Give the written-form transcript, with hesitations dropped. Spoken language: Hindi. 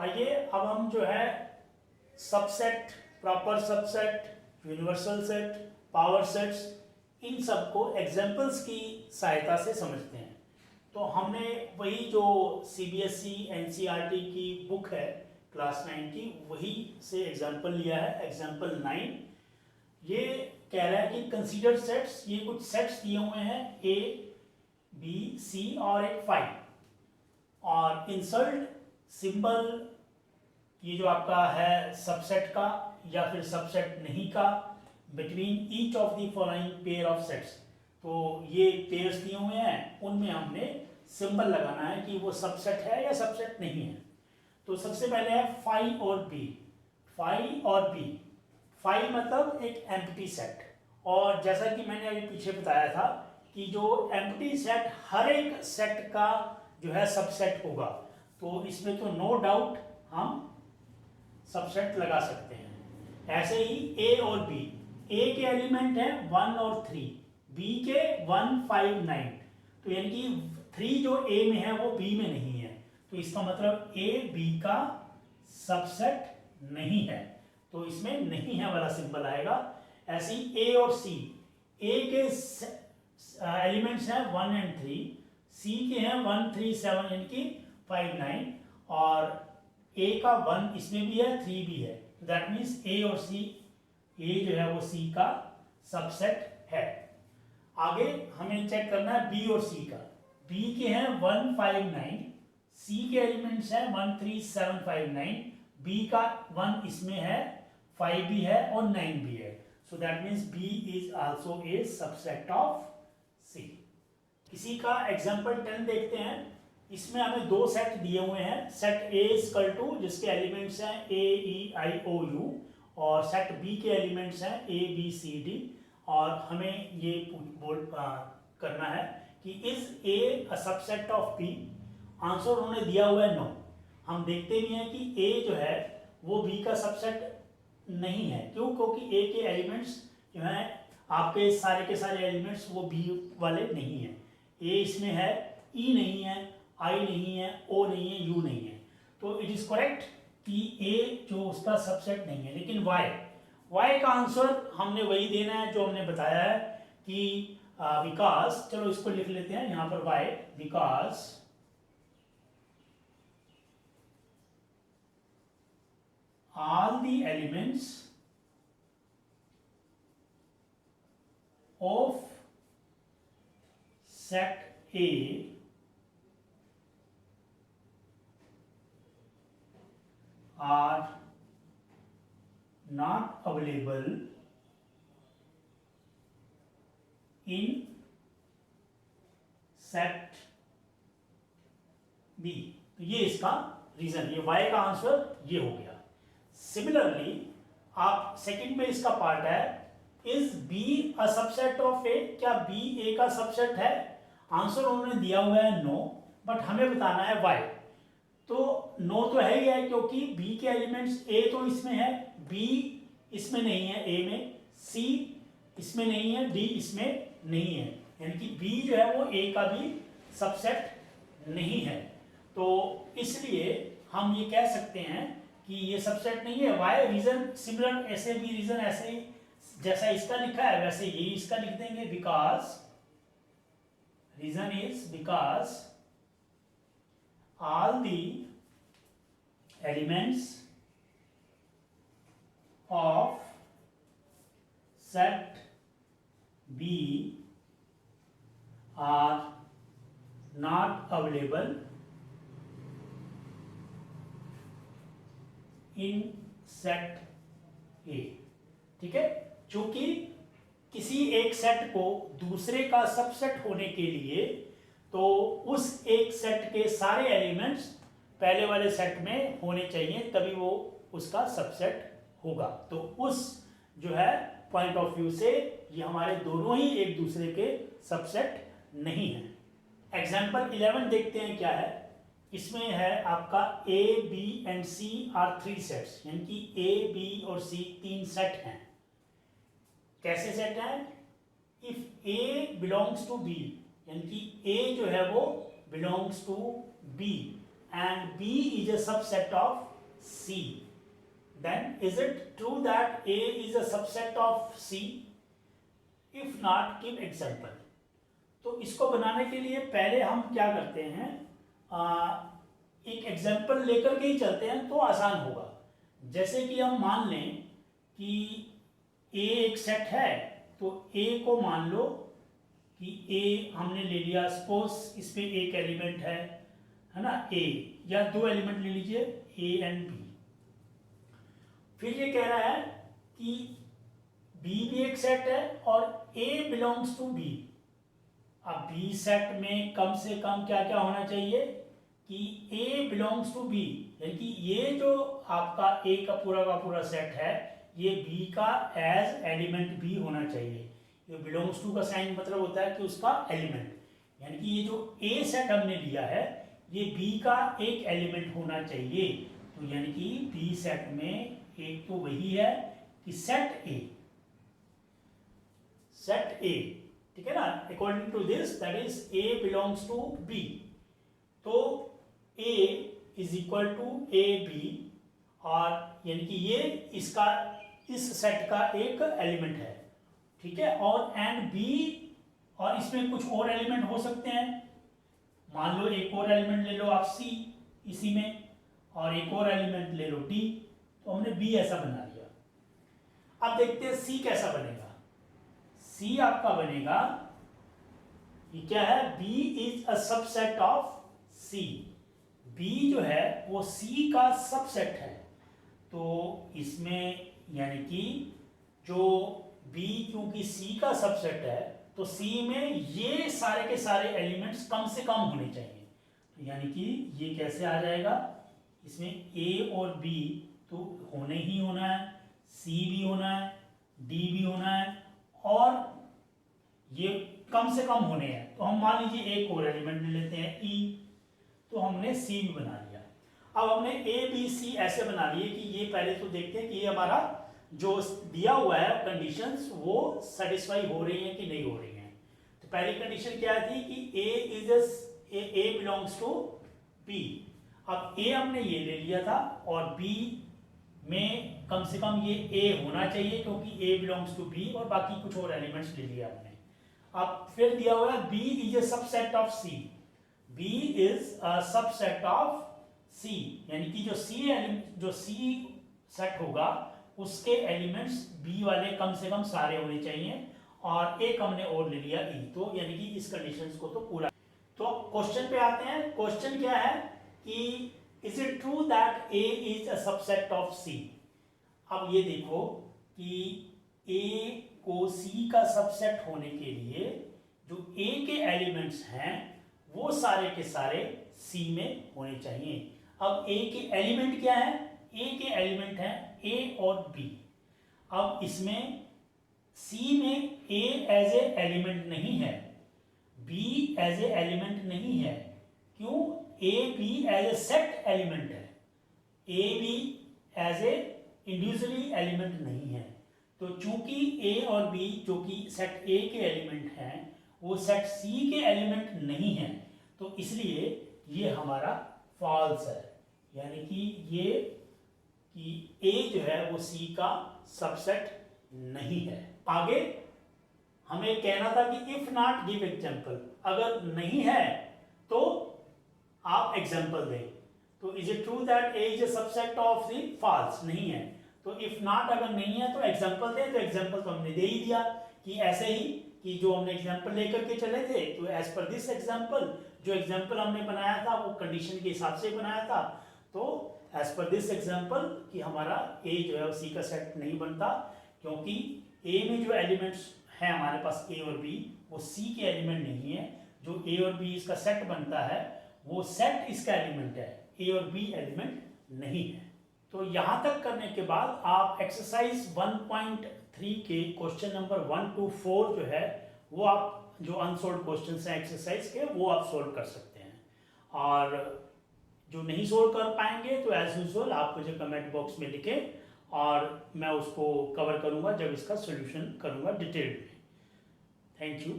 आइए अब हम जो है subset, proper subset, universal set, power sets, इन सब को एग्जाम्पल्स की सहायता से समझते हैं। तो हमने वही जो सीबीएसई एनसीईआरटी की बुक है क्लास 9 की, वही से एग्जाम्पल लिया है, एग्जाम्पल 9। ये कह रहा है कि कंसीडर सेट्स, ये कुछ सेट्स दिए हुए हैं ए बी सी और एक 5, और इंसर्ट सिंबल, ये जो आपका है सबसेट का या फिर सबसेट नहीं का, between each of the following pair of sets. तो ये पेयर्स दिए हुए हैं, उनमें हमने सिंबल लगाना है कि वो सबसेट है या सबसेट नहीं है। तो सबसे पहले है फाई और बी। फाई और बी, फाई मतलब एक एम्प्टी सेट, और जैसा कि मैंने अभी पीछे बताया था कि जो एम्प्टी सेट हर एक सेट का जो है सबसेट होगा, तो इसमें तो नो डाउट हम सबसेट लगा सकते हैं। ऐसे ही ए और बी, ए के एलिमेंट है 1 और 3, बी के 1 5 9, तो यानी कि 3 जो ए में है वो बी में नहीं है, तो इसका मतलब ए बी का सबसेट नहीं है, तो इसमें नहीं है वाला सिंबल आएगा। ऐसे ही ए और सी, ए के एलिमेंट्स हैं 1 और 3, सी के हैं 1 3 7 यानी कि 5 9, और ए का 1 इसमें भी है 3 भी है, दैट मीन्स ए और सी, ए जो है वो सी का सबसेट है। आगे हमें चेक करना है बी और सी का। बी के हैं 1 5 9, सी के एलिमेंट्स हैं 1 3 7 5 9, बी का 1 इसमें है, 5 भी है और 9 भी है, so that means B is also a subset of C. किसी का एग्जांपल 10 देखते हैं। इसमें हमें दो सेट दिए हुए हैं, सेट ए इक्वल टू जिसके एलिमेंट्स हैं ए ई आई ओ यू, और सेट बी के एलिमेंट्स हैं ए बी सी डी, और हमें ये करना है कि is A a subset of B. Answer उन्होंने दिया हुआ है नो। हम देखते भी हैं कि ए जो है वो बी का सबसेट नहीं है, क्यों? क्योंकि ए के एलिमेंट्स जो हैं, आपके सारे के सारे एलिमेंट्स वो बी वाले नहीं है। ए इसमें है, ई नहीं है, आई नहीं है, ओ नहीं है, यू नहीं है, तो इट इज करेक्ट कि ए जो उसका सबसेट नहीं है। लेकिन वाई का आंसर हमने वही देना है जो हमने बताया है कि बिकॉज, चलो इसको लिख लेते हैं यहां पर Y, because all the elements of set A are not available in set B। तो ये इसका रीजन, ये y का आंसर ये हो गया। सिमिलरली आप सेकंड में इसका पार्ट है, is B a subset of A, क्या बी ए का सबसेट है? आंसर उन्होंने दिया हुआ है नो, बट हमें बताना है वाई। तो नो तो है ही है, क्योंकि बी के एलिमेंट्स ए तो इसमें है, बी इसमें नहीं है, ए में, सी इसमें नहीं है, डी इसमें नहीं है, यानी कि बी जो है वो ए का भी सबसेट नहीं है। तो इसलिए हम ये कह सकते हैं कि ये सबसेट नहीं है। वाई रीजन सिमिलर, ऐसे भी रीजन ऐसे ही जैसा इसका लिखा है वैसे ये इसका लिख देंगे, because reason is because all the elements of set B are not available in set A। ठीक है, चूंकि किसी एक सेट को दूसरे का सबसेट होने के लिए तो उस एक सेट के सारे एलिमेंट्स पहले वाले सेट में होने चाहिए, तभी वो उसका सबसेट होगा। तो उस जो है पॉइंट ऑफ व्यू से ये हमारे दोनों ही एक दूसरे के सबसेट नहीं है। एग्जाम्पल 11 देखते हैं क्या है। इसमें है आपका A B and C are 3 sets, यानी कि ए बी और सी 3 सेट हैं। कैसे सेट हैं? If A belongs to B, यानी कि ए जो है वो belongs to B, and B is a subset of C, then is it true that A is a subset of C? If not, give example. तो इसको बनाने के लिए पहले हम क्या करते हैं, एक एग्जाम्पल लेकर के ही चलते हैं तो आसान होगा। जैसे कि हम मान लें कि A एक सेट है, तो A को मान लो कि A हमने ले लिया, सपोज इस पे एक एलिमेंट है ना A, या दो एलिमेंट ले लीजिए A एंड B। फिर ये कह रहा है कि B भी एक सेट है और A बिलोंग्स टू B। अब B सेट में कम से कम क्या क्या होना चाहिए कि A बिलोंग्स टू B, यानी कि ये जो आपका A का पूरा सेट है ये B का एज एलिमेंट B होना चाहिए। ये बिलोंग्स टू का साइन मतलब होता है कि उसका एलिमेंट, यानी कि ये जो A सेट हमने लिया है ये B का एक एलिमेंट होना चाहिए। तो यानी कि B सेट में एक तो वही है कि सेट A, ठीक है ना, according to this that is A belongs to B। तो A is equal to AB, और यानी कि ये इसका इस सेट का एक एलिमेंट है, ठीक है। और एंड B, और इसमें कुछ और एलिमेंट हो सकते हैं, मान लो एक और एलिमेंट ले लो आप C इसी में, और एक और एलिमेंट ले लो D। तो हमने B ऐसा बना लिया। अब देखते हैं C कैसा बनेगा। C आपका बनेगा, ये क्या है, B is a subset of C। B जो है वो C का सबसेट है। तो इसमें यानी कि जो B क्योंकि C का सबसेट है तो C में ये सारे के सारे एलिमेंट्स कम से कम होने चाहिए। तो यानी कि ये कैसे आ जाएगा, इसमें A और B तो होने ही होना है, C भी होना है, D भी होना है, और ये कम से कम होने हैं। तो हम मान लीजिए एक और एलिमेंट ले लेते हैं E, तो हमने C भी बना लिया। अब हमने A B C ऐसे बना लिए कि ये पहले तो देखते हैं कि ये हमारा जो दिया हुआ है कंडीशंस वो सेटिस्फाई हो रही हैं कि नहीं हो रही हैं। तो पहली कंडीशन क्या थी कि A बिलोंग्स टू B। अब A हमने ये ले लिया था और B में कम से कम ये A होना चाहिए क्योंकि A बिलोंग्स टू B, और बाकी कुछ और एलिमेंट्स ले लिया हमने। अब फिर दिया हुआ है B is a subset of C। B is a subset of C, यानी कि जो C सेट होगा उसके एलिमेंट्स B वाले कम से कम सारे होने चाहिए, और एक हमने और ले लिया E। तो यानी कि इस कंडीशंस को तो पूरा। तो क्वेश्चन पे आते हैं। क्वेश्चन क्या है कि is it true that A is a subset of C। अब ये देखो कि A को C का सबसेट होने के लिए जो A के एलिमेंट्स हैं वो सारे के सारे C में होने चाहिए। अब A के एलिमेंट क्या है, A के एलिमेंट हैं A और B। अब इसमें C में A एज ए एलिमेंट नहीं है, B एज ए एलिमेंट नहीं है। क्यों? A B as a set element है, A B as a individually element नहीं है। तो चूंकि A और B जो कि सेट A के एलिमेंट हैं वो सेट C के एलिमेंट नहीं है, तो इसलिए ये हमारा फॉल्स है, यानी कि ये कि A जो है वो C का सबसेट नहीं है। आगे हमें कहना था कि इफ नॉट गिव एग्जांपल, अगर नहीं है तो आप एग्जांपल दें। तो is it true that A is a subset of the false, नहीं है। तो इफ नॉट अगर नहीं है तो एग्जांपल दें। तो एग्जांपल तो हमने दे ही दिया कि ऐसे ही कि जो हमने एग्जांपल लेकर के चले थे, तो एज पर दिस एग्जांपल, जो एग्जांपल हमने बनाया था वो कंडीशन के हिसाब से बनाया था। तो एज पर दिस एग्जांपल कि हमारा A जो है वो C का सेट नहीं बनता, क्योंकि A में जो एलिमेंट्स हैं हमारे पास A और B वो C के एलिमेंट नहीं है। जो A और B इसका सेट बनता है वो सेट इसका एलिमेंट है, A और B एलिमेंट नहीं है। तो यहां तक करने के बाद आप एक्सरसाइज 1.3 के क्वेश्चन नंबर 1 to 4 जो है वो आप जो अनसोल्व क्वेश्चंस हैं एक्सरसाइज के वो आप सोल्व कर सकते हैं। और जो नहीं सोल्व कर पाएंगे तो एज यूजुअल आप मुझे कमेंट बॉक्स में लिखें और मैं उसको कवर करूंगा जब इसका सोल्यूशन करूंगा डिटेल में। Thank you.